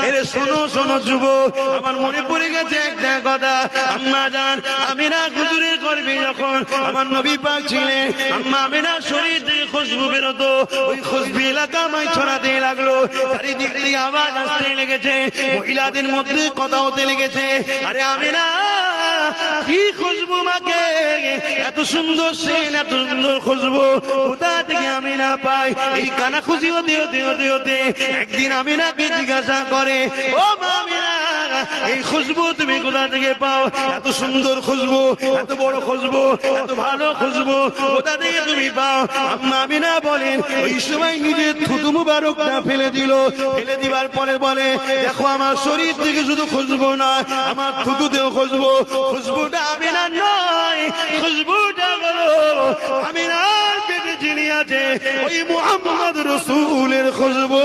এরে শোনো শোনো যুবক, আমার মনে পড়ে গেছে একটা কথা। আম্মা জান আমিনা হুজুরের গর্ভে যখন আমার নবী পাক ছিলেন, আম্মা আমিনার শরীর থেকে খুশবু বেরোতো, ওই খুশবু এলাকা আমায় ছড়াতে লাগলো। চারিদিক থেকে আওয়াজ আসতে লেগেছে, মহিলাদের মধ্যে কথা হতে লেগেছে, আরে আমিনা কি খুশবু মাকে, এত সুন্দর সেন, এত সুন্দর খুশবু কোথা থেকে আমিনা পাই? এই কানা খুশি হতে হতে হতে হতে একদিন আমিনাকে জিজ্ঞাসা করে, ও মা আমিনা, এই খুশবু তুমি কোথা থেকে পাও? এত সুন্দর খুশবু, এত বড় খুশবু, এত ভালো খুশবু কোথা থেকে তুমি পাও? আম্মা আমিনা বলেন, ওই সময় নিজের থুতু মুবারকটা ফেলে দিল। ফেলে দিবার পরে বলে, দেখো আমার শরীর থেকে শুধু খুশবু নয়, আমার থুতুতেও খুশবু। খুশবুটা আমিনার নয়, খুশবুটা হলো আমিনার পেটে যিনি আছে ওই মুহাম্মদ রাসূলের খুশবু।